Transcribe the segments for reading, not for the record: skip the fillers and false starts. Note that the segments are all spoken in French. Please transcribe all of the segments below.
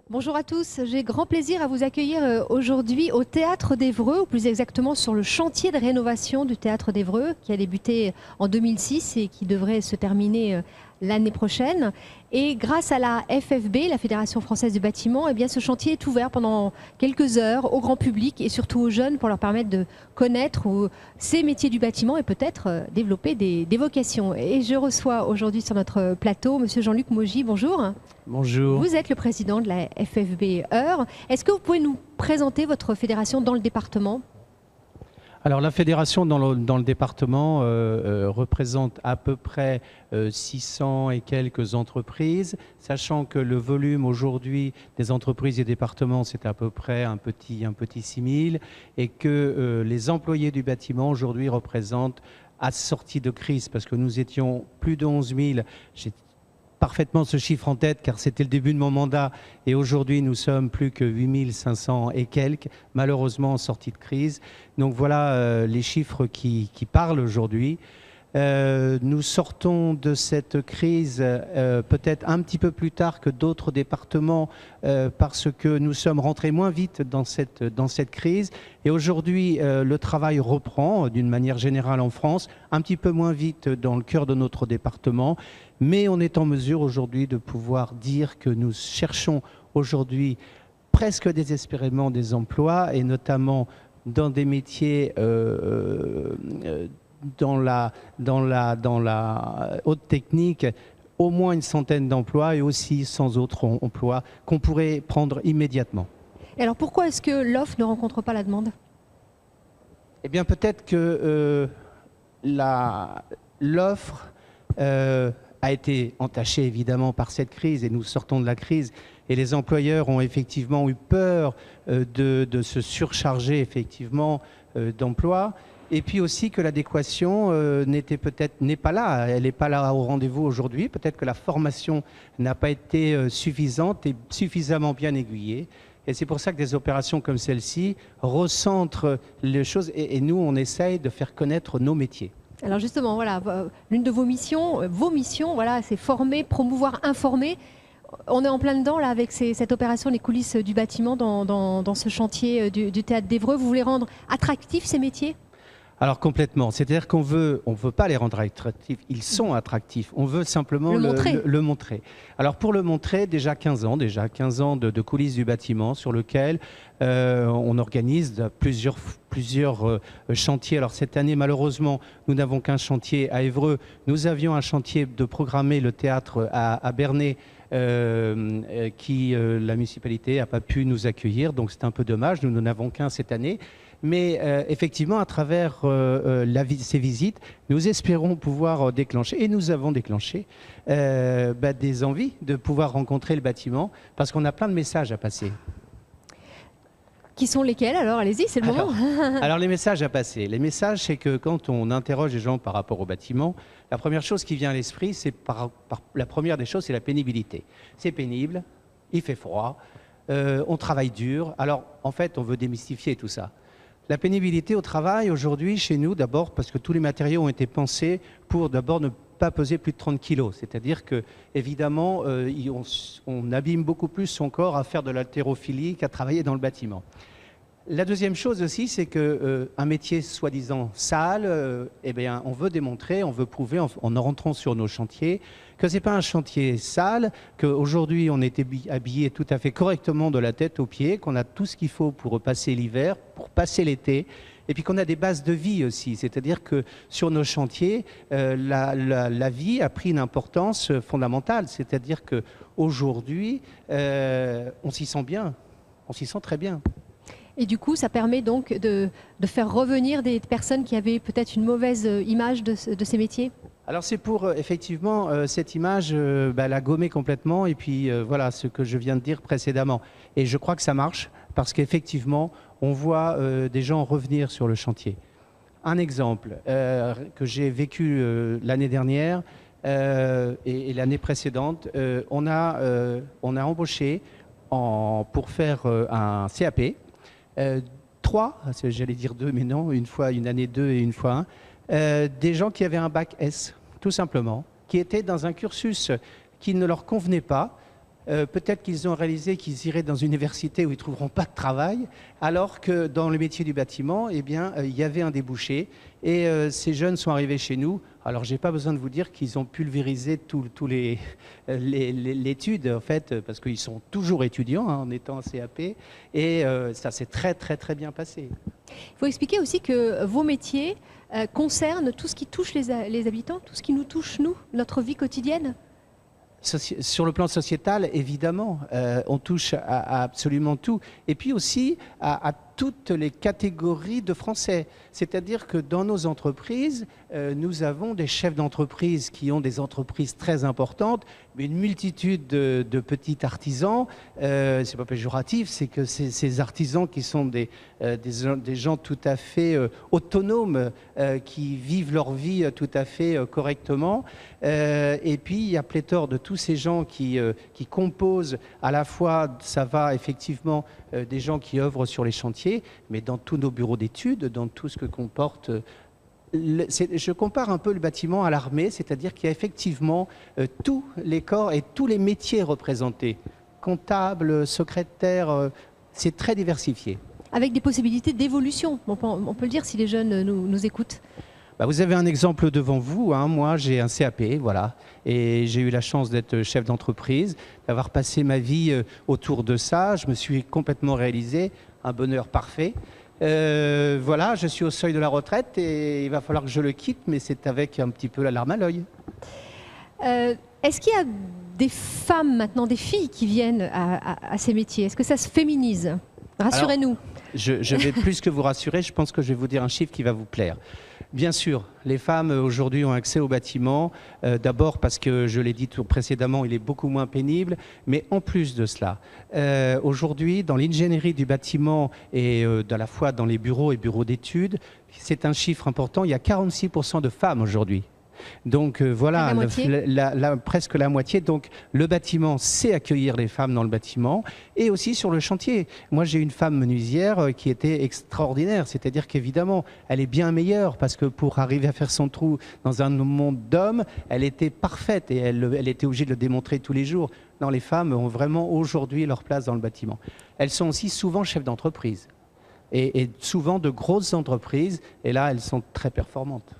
Bonjour à tous, j'ai grand plaisir à vous accueillir aujourd'hui au Théâtre d'Évreux, ou plus exactement sur le chantier de rénovation du Théâtre d'Évreux qui a débuté en 2006 et qui devrait se terminer l'année prochaine. Et grâce à la FFB, la Fédération Française du Bâtiment, eh bien, ce chantier est ouvert pendant quelques heures au grand public et surtout aux jeunes pour leur permettre de connaître ces métiers du bâtiment et peut-être développer des vocations. Et je reçois aujourd'hui sur notre plateau Monsieur Jean-Luc Maugy, bonjour. Bonjour. Vous êtes le président de la FFB Eure. Est-ce que vous pouvez nous présenter votre fédération dans le département ? Alors la fédération dans le département représente à peu près 600 et quelques entreprises, sachant que le volume aujourd'hui des entreprises et départements c'est à peu près un petit 6 000 et que les employés du bâtiment aujourd'hui représentent, à sortie de crise, parce que nous étions plus de 11 000, j'ai parfaitement ce chiffre en tête car c'était le début de mon mandat et aujourd'hui nous sommes plus que 8 500 et quelques, malheureusement en sortie de crise. Donc voilà les chiffres qui parlent aujourd'hui. Nous sortons de cette crise peut-être un petit peu plus tard que d'autres départements parce que nous sommes rentrés moins vite dans cette crise et aujourd'hui le travail reprend d'une manière générale en France, un petit peu moins vite dans le cœur de notre département, mais on est en mesure aujourd'hui de pouvoir dire que nous cherchons aujourd'hui presque désespérément des emplois et notamment dans des métiers dans la haute technique, au moins une centaine d'emplois et aussi 100 autres emplois qu'on pourrait prendre immédiatement. Et alors pourquoi est-ce que l'offre ne rencontre pas la demande ? Eh bien peut-être que l'offre a été entachée évidemment par cette crise et nous sortons de la crise et les employeurs ont effectivement eu peur de se surcharger effectivement d'emplois. Et puis aussi que l'adéquation n'est pas là, elle n'est pas là au rendez-vous aujourd'hui. Peut-être que la formation n'a pas été suffisante et suffisamment bien aiguillée. Et c'est pour ça que des opérations comme celle-ci recentrent les choses et nous, on essaye de faire connaître nos métiers. Alors justement, voilà, l'une de vos missions, voilà, c'est former, promouvoir, informer. On est en plein dedans là avec cette opération Les coulisses du bâtiment dans ce chantier du Théâtre d'Évreux. Vous voulez rendre attractifs ces métiers ? Alors complètement, c'est-à-dire qu'on veut pas les rendre attractifs, ils sont attractifs, on veut simplement le montrer. Alors pour le montrer, déjà 15 ans de coulisses du bâtiment sur lequel on organise plusieurs chantiers. Alors cette année, malheureusement, nous n'avons qu'un chantier à Évreux. Nous avions un chantier de programmer le théâtre à Bernay, qui la municipalité n'a pas pu nous accueillir, donc c'est un peu dommage, nous n'en avons qu'un cette année. Mais effectivement, à travers ces visites, nous espérons pouvoir déclencher, et nous avons déclenché, des envies de pouvoir rencontrer le bâtiment, parce qu'on a plein de messages à passer. Qui sont lesquels alors? Allez-y, c'est le moment. Alors les messages à passer. Les messages, c'est que quand on interroge les gens par rapport au bâtiment, la première chose qui vient à l'esprit, la première des choses, c'est la pénibilité. C'est pénible, il fait froid, on travaille dur. Alors en fait, on veut démystifier tout ça. La pénibilité au travail, aujourd'hui, chez nous, d'abord, parce que tous les matériaux ont été pensés pour d'abord ne pas peser plus de 30 kilos. C'est-à-dire que, évidemment, on abîme beaucoup plus son corps à faire de l'haltérophilie qu'à travailler dans le bâtiment. La deuxième chose aussi, c'est qu'un métier soi-disant sale, eh bien, on veut démontrer, on veut prouver en rentrant sur nos chantiers que ce n'est pas un chantier sale, qu'aujourd'hui on est habillé tout à fait correctement de la tête aux pieds, qu'on a tout ce qu'il faut pour passer l'hiver, pour passer l'été, et puis qu'on a des bases de vie aussi. C'est-à-dire que sur nos chantiers, la vie a pris une importance fondamentale. C'est-à-dire qu'aujourd'hui, on s'y sent bien, on s'y sent très bien. Et du coup, ça permet donc de faire revenir des personnes qui avaient peut-être une mauvaise image de ces métiers ? Alors c'est pour effectivement cette image la gommer complètement et puis voilà ce que je viens de dire précédemment. Et je crois que ça marche parce qu'effectivement on voit des gens revenir sur le chantier. Un exemple que j'ai vécu l'année dernière et l'année précédente, on a embauché pour faire un CAP. 3, j'allais dire 2, mais non, une année 2 et une fois 1, des gens qui avaient un bac S, tout simplement, qui étaient dans un cursus qui ne leur convenait pas, peut-être qu'ils ont réalisé qu'ils iraient dans une université où ils ne trouveront pas de travail, alors que dans le métier du bâtiment, eh bien, il y avait un débouché. Et ces jeunes sont arrivés chez nous. Alors, je n'ai pas besoin de vous dire qu'ils ont pulvérisé tous l'étude, en fait, parce qu'ils sont toujours étudiants en étant en CAP. Et ça s'est très, très, très bien passé. Il faut expliquer aussi que vos métiers concernent tout ce qui touche les habitants, tout ce qui nous touche, nous, notre vie quotidienne. Sur le plan sociétal, évidemment, on touche à absolument tout. Et puis aussi à toutes les catégories de Français. C'est-à-dire que dans nos entreprises, nous avons des chefs d'entreprise qui ont des entreprises très importantes, mais une multitude de petits artisans. C'est pas péjoratif, c'est que ces artisans qui sont des gens tout à fait autonomes, qui vivent leur vie tout à fait correctement. Et puis, il y a pléthore de tous ces gens qui composent à la fois, ça va effectivement, des gens qui œuvrent sur les chantiers, mais dans tous nos bureaux d'études, dans tout ce que comporte... Je compare un peu le bâtiment à l'armée, c'est-à-dire qu'il y a effectivement tous les corps et tous les métiers représentés. Comptable, secrétaire, c'est très diversifié. Avec des possibilités d'évolution, on peut le dire si les jeunes nous écoutent. Bah, vous avez un exemple devant vous, hein. Moi j'ai un CAP, voilà, et j'ai eu la chance d'être chef d'entreprise, d'avoir passé ma vie autour de ça. Je me suis complètement réalisé, un bonheur parfait. Voilà, je suis au seuil de la retraite et il va falloir que je le quitte, mais c'est avec un petit peu la larme à l'œil. Est-ce qu'il y a des femmes maintenant, des filles qui viennent à ces métiers? Est-ce que ça se féminise? Rassurez-nous. Je vais plus que vous rassurer, je pense que je vais vous dire un chiffre qui va vous plaire. Bien sûr, les femmes aujourd'hui ont accès au bâtiment, d'abord parce que, je l'ai dit précédemment, il est beaucoup moins pénible, mais en plus de cela, aujourd'hui, dans l'ingénierie du bâtiment et à la fois dans les bureaux et bureaux d'études, c'est un chiffre important, il y a 46% de femmes aujourd'hui. Donc voilà, presque la moitié. Donc le bâtiment sait accueillir les femmes dans le bâtiment et aussi sur le chantier. Moi j'ai une femme menuisière qui était extraordinaire, c'est-à-dire qu'évidemment elle est bien meilleure parce que pour arriver à faire son trou dans un monde d'hommes, elle était parfaite et elle était obligée de le démontrer tous les jours. Non, les femmes ont vraiment aujourd'hui leur place dans le bâtiment. Elles sont aussi souvent chefs d'entreprise. Et souvent de grosses entreprises, et là, elles sont très performantes.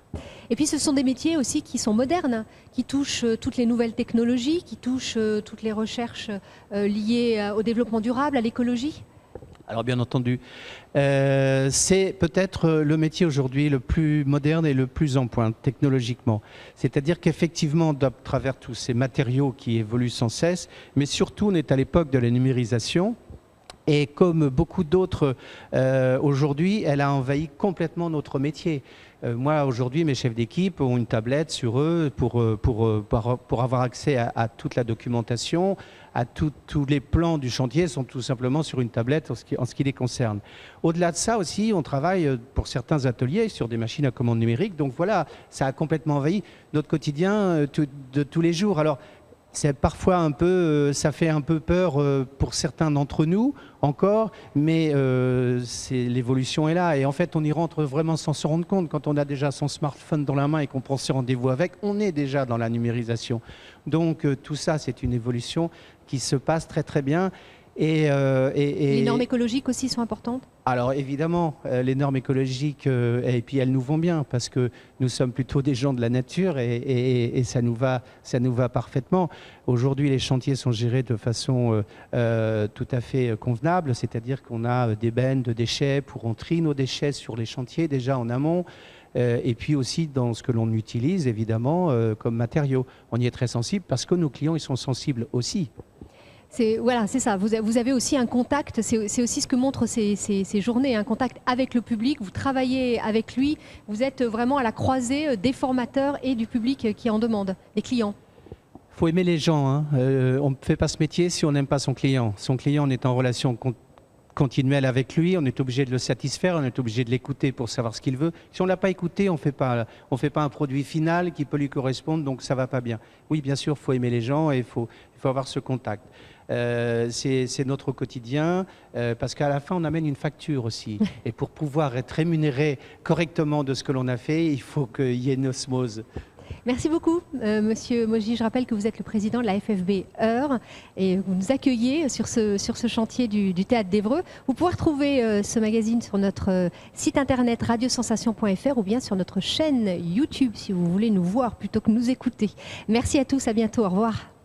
Et puis, ce sont des métiers aussi qui sont modernes, qui touchent toutes les nouvelles technologies, qui touchent toutes les recherches liées au développement durable, à l'écologie. Alors, bien entendu, c'est peut-être le métier aujourd'hui le plus moderne et le plus en pointe technologiquement. C'est-à-dire qu'effectivement, à travers tous ces matériaux qui évoluent sans cesse, mais surtout, on est à l'époque de la numérisation. Et comme beaucoup d'autres, aujourd'hui, elle a envahi complètement notre métier. Moi, aujourd'hui, mes chefs d'équipe ont une tablette sur eux pour avoir accès à toute la documentation, à tous les plans du chantier sont tout simplement sur une tablette en ce qui les concerne. Au-delà de ça aussi, on travaille pour certains ateliers sur des machines à commande numérique. Donc voilà, ça a complètement envahi notre quotidien de tous les jours. Alors, c'est parfois un peu, ça fait un peu peur pour certains d'entre nous encore, mais l'évolution est là. Et en fait, on y rentre vraiment sans se rendre compte. Quand on a déjà son smartphone dans la main et qu'on prend ses rendez-vous avec, on est déjà dans la numérisation. Donc tout ça, c'est une évolution qui se passe très très bien. Les normes écologiques aussi sont importantes? Alors évidemment, les normes écologiques, et puis elles nous vont bien parce que nous sommes plutôt des gens de la nature et ça nous va parfaitement. Aujourd'hui, les chantiers sont gérés de façon tout à fait convenable, c'est-à-dire qu'on a des bennes de déchets pour on trie nos déchets sur les chantiers déjà en amont. Et puis aussi dans ce que l'on utilise évidemment comme matériaux. On y est très sensible parce que nos clients ils sont sensibles aussi. Voilà, c'est ça. Vous avez aussi un contact, c'est aussi ce que montrent ces journées, un contact avec le public. Vous travaillez avec lui, vous êtes vraiment à la croisée des formateurs et du public qui en demande, des clients. Il faut aimer les gens, hein. On ne fait pas ce métier si on n'aime pas son client. Son client, on est en relation continuelle avec lui, on est obligé de le satisfaire, on est obligé de l'écouter pour savoir ce qu'il veut. Si on ne l'a pas écouté, on ne fait pas un produit final qui peut lui correspondre, donc ça ne va pas bien. Oui, bien sûr, il faut aimer les gens et il faut avoir ce contact. C'est notre quotidien parce qu'à la fin on amène une facture aussi et pour pouvoir être rémunéré correctement de ce que l'on a fait, il faut qu'il y ait une osmose. Merci beaucoup, Monsieur Moji. Je rappelle que vous êtes le président de la FFB Heure et vous nous accueillez sur ce chantier du Théâtre d'Évreux. Vous pouvez retrouver ce magazine sur notre site internet radiosensation.fr ou bien sur notre chaîne YouTube si vous voulez nous voir plutôt que nous écouter. Merci à tous, à bientôt, au revoir.